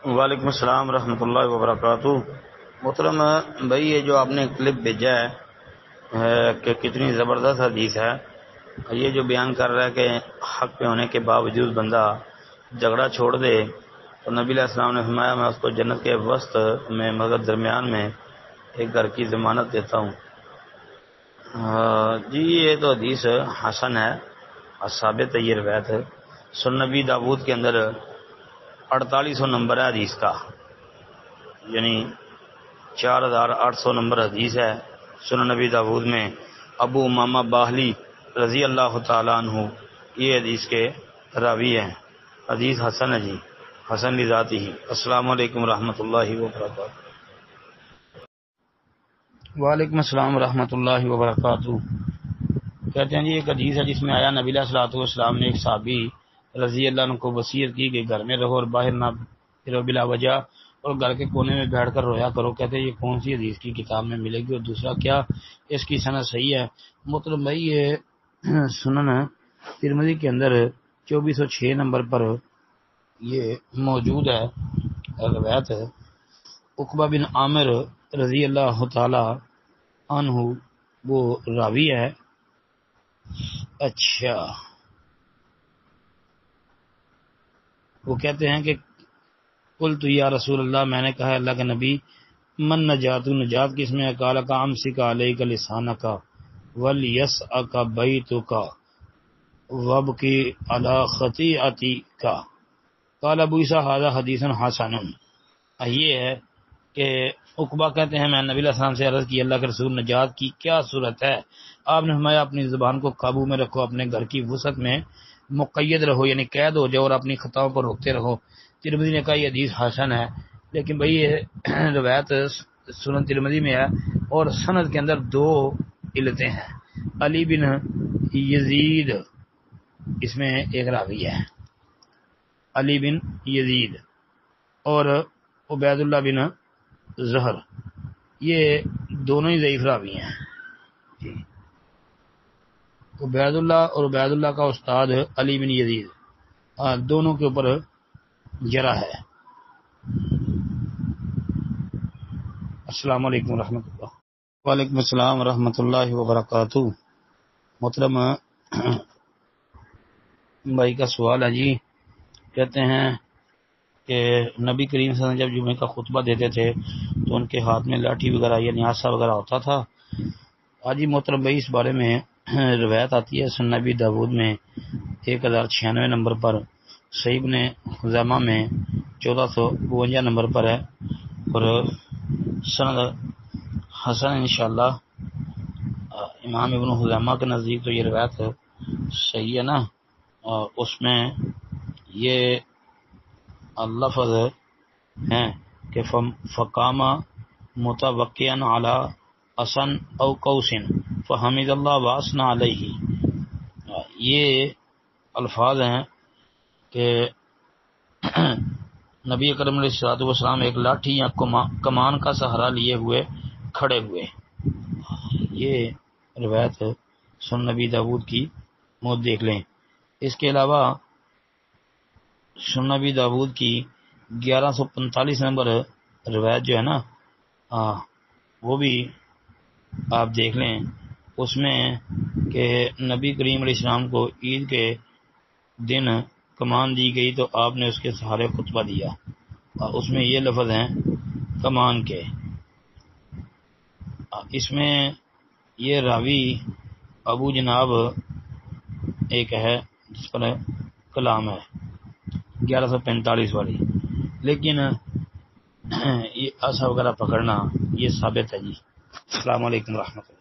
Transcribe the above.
وعلیکم السلام ورحمۃ اللہ وبرکاتہ۔ محترم بھائی، یہ جو آپ نے کلپ بھیجا ہے کہ کتنی زبردست حدیث ہے۔ یہ جو بیان کر رہا ہے کہ حق پہ ہونے کے باوجود بندہ جھگڑا چھوڑ دے تو نبی علیہ السلام نے فرمایا میں اس کو جنت کے وسط میں مگر درمیان میں ایک گھر کی ضمانت دیتا ہوں۔ جی یہ تو حدیث حسن ہے اور ثابت ہے، یہ روایت ہے سنن نبی داود کے اندر 4800 نمبر ہے حدیث کا، یعنی 4800 نمبر حدیث ہے سنن نبی داود میں۔ ابو امامہ باہلی رضی اللہ تعالیٰ عنہ یہ حدیث کے راوی ہیں۔ حدیث حسن ہے جی، حسن لذاتی ہی۔ السلام علیکم ورحمۃ اللہ وبرکاتہ۔ وعلیکم السلام ورحمۃ اللہ وبرکاتہ۔ کہتے ہیں جی ایک حدیث ہے جس میں آیا نبی علیہ الصلوۃ والسلام نے ایک صحابی رضی اللہ عنہ کو وصیت کی کہ گھر میں رہو اور باہر نہ پھرو بلا وجہ، اور گھر کے کونے میں بیٹھ کر رویا کرو۔ کہتے ہیں یہ کون سی حدیث کی کتاب میں ملے گی، اور دوسرا کیا اس کی سند صحیح ہے؟ مطلب بھائی یہ سنن ترمذی کے اندر 2406 نمبر پر یہ موجود ہے روایت ہے۔ عقبہ بن عامر رضی اللہ تعالی عنہ وہ راوی ہے۔ اچھا، وہ کہتے ہیں کہ قلت یا رسول اللہ، میں نے کہا اللہ کے نبی، من نجات، نجات کس میں؟ قال کا امسک علیک لسانک ولیسعک بیتک وابکی علی خطیئتک۔ قال ابو عیسیٰ ھذا حدیث حسن۔ یہ ہے کہ عقبہ کہتے ہیں میں نبی علیہ السلام سے عرض کی اللہ کے رسول نجات کی کیا صورت ہے؟ آپ نے فرمایا اپنی زبان کو قابو میں رکھو، اپنے گھر کی وسعت میں مقید رہو، یعنی قید ہو جاؤ اور اپنی خطاؤں پر روکتے رہو۔ ترمذی نے کہا یہ حدیث حسن ہے، لیکن بھئی یہ روایت سنن ترمذی میں ہے اور سند کے اندر 2 علتیں ہیں۔ علی بن یزید اس میں ایک راوی ہے، علی بن یزید، اور عبید اللہ بن زہر، یہ دونوں ہی ضعیف راوی ہیں جی۔ عبید اللہ کا استاد علی بن یزید، دونوں کے اوپر جرح ہے۔ السلام علیکم ورحمۃ اللہ۔ وعلیکم السلام ورحمۃ اللہ وبرکاتہ۔ محترم بھائی کا سوال ہے جی، کہتے ہیں کہ نبی کریم صلی اللہ علیہ وسلم جب جمعے کا خطبہ دیتے تھے تو ان کے ہاتھ میں لاٹھی وغیرہ یعنی عصا وغیرہ ہوتا تھا۔ آجی محترم بھائی اس بارے میں روایت آتی ہے سنن نبی داود میں 1096 نمبر پر، صحیح ابن خزیمہ میں 1452 نمبر پر ہے، اور سند حسن انشاءاللہ۔ امام ابن خزیمہ کے نزدیک تو یہ روایت صحیح ہے نا، اور اس میں یہ اللفظ ہیں کہ فقام متوکئا علی اسن او قوسن فحمد اللہ واثنى علیہ۔ یہ الفاظ ہیں کہ نبی اکرم علیہ الصلوۃ والسلام ایک لاٹھی یا کمان کا سہارا لیے ہوئے کھڑے ہوئے۔ یہ روایت سنن نبی داود کی موت دیکھ لیں۔ اس کے علاوہ سنن نبی داود کی 1145 نمبر روایت جو ہے نا، وہ بھی آپ دیکھ لیں، اس میں کہ نبی کریم علیہ السلام کو عید کے دن کمان دی گئی تو آپ نے اس کے سہارے خطبہ دیا، اور اس میں یہ لفظ ہیں کمان کے۔ اس میں یہ راوی ابو جناب ایک ہے جس پر کلام ہے 1145 والی، لیکن یہ عصا وغیرہ پکڑنا یہ ثابت ہے جی۔ السلام علیکم ورحمۃ اللہ۔